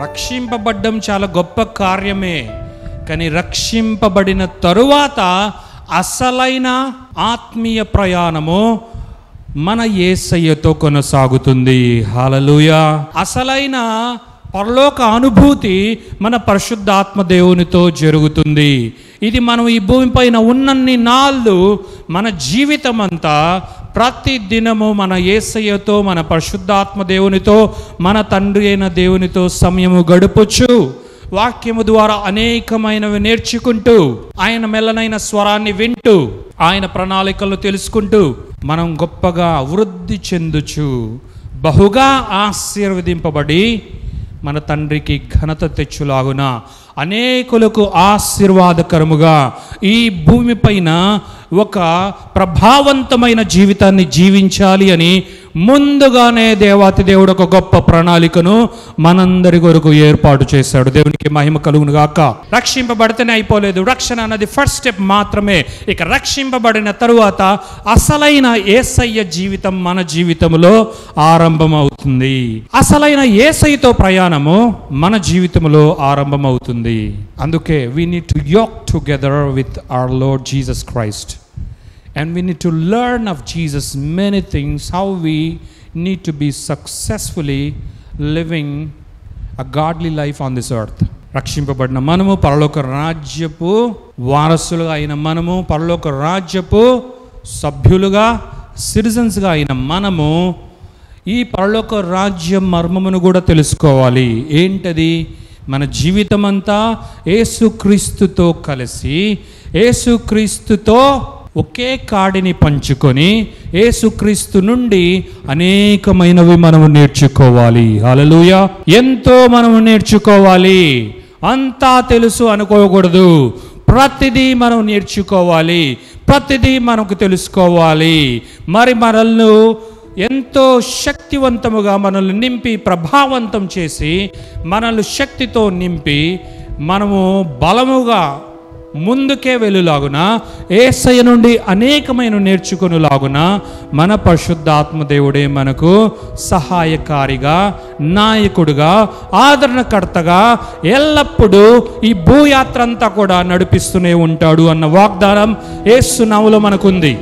రక్షింపబడ్డం చాలా గొప్ప కార్యమే, కానీ రక్షింపబడిన తరువాత అసలైన ఆత్మీయ ప్రయాణము మన యేసయ్యతో కొనసాగుతుంది. హల్లెలూయా. అసలైన పరలోక అనుభూతి మన పరిశుద్ధాత్మ దేవునితో జరుగుతుంది. ఇది మనం ఈ భూమిపైన ఉన్నన్ని నాళ్ళు మన జీవితం అంతా ప్రతి దినము మన యేసయ్యతో, మన పరిశుద్ధాత్మ దేవునితో, మన తండ్రి అయిన దేవునితో సమయము గడుపుచు వాక్యము ద్వారా అనేకమైనవి నేర్చుకుంటూ, ఆయన మెల్లనైన స్వరాన్ని వింటూ, ఆయన ప్రణాళికలు తెలుసుకుంటూ మనం గొప్పగా వృద్ధి చెందుచు బహుగా ఆశీర్వదింపబడి మన తండ్రికి ఘనత తెచ్చులాగున అనేకులకు ఆశీర్వాదకరముగా ఈ భూమిపైన ఒక ప్రభావవంతమైన జీవితాన్ని జీవించాలి అని ముందుగానే దేవాతి దేవుడు ఒక గొప్ప ప్రణాళికను మనందరి కొరకు ఏర్పాటు చేశాడు. దేవునికి మహిమ కలుగును గాక. రక్షింపబడితేనే అయిపోలేదు. రక్షణ అన్నది ఫస్ట్ స్టెప్ మాత్రమే. ఇక రక్షింపబడిన తరువాత అసలైన యేసయ్య జీవితం మన జీవితంలో ఆరంభమవుతుంది. అసలైన యేసయ్యతో ప్రయాణము మన జీవితంలో ఆరంభమవుతుంది. అందుకే we need to yoke together with our Lord Jesus Christ. And we need to learn of Jesus many things, how we need to be successfully living a godly life on this earth. రక్షింపబడిన మనము, పరలోక రాజ్యపు వారసులుగా అయిన మనము, పరలోక రాజ్యపు సభ్యులుగా, సిటిజన్స్గా అయిన మనము ఈ పరలోక రాజ్యం మర్మమును కూడా తెలుసుకోవాలి. ఏంటది? మన జీవితం అంతా యేసుక్రీస్తుతో కలిసి, యేసుక్రీస్తుతో ఒకే కాడిని పంచుకొని, యేసుక్రీస్తు నుండి అనేకమైనవి మనము నేర్చుకోవాలి. హల్లెలూయా. ఎంతో మనము నేర్చుకోవాలి. అంతా తెలుసు అనుకోకూడదు. ప్రతిదీ మనం నేర్చుకోవాలి, ప్రతిదీ మనకు తెలుసుకోవాలి. మరి మనల్ని ఎంతో శక్తివంతముగా మనల్ని నింపి, ప్రభావవంతం చేసి, మనల్ని శక్తితో నింపి మనము బలముగా ముందుకే వెళ్ళులాగున, యేసయ్య నుండి అనేకమైన నేర్చుకునేలాగున మన పరిశుద్ధాత్మ దేవుడే మనకు సహాయకారిగా, నాయకుడుగా, ఆదరణకర్తగా ఎల్లప్పుడూ ఈ భూయాత్ర అంతా కూడా నడిపిస్తూనే ఉంటాడు అన్న వాగ్దానం యేసు నామములో మనకుంది.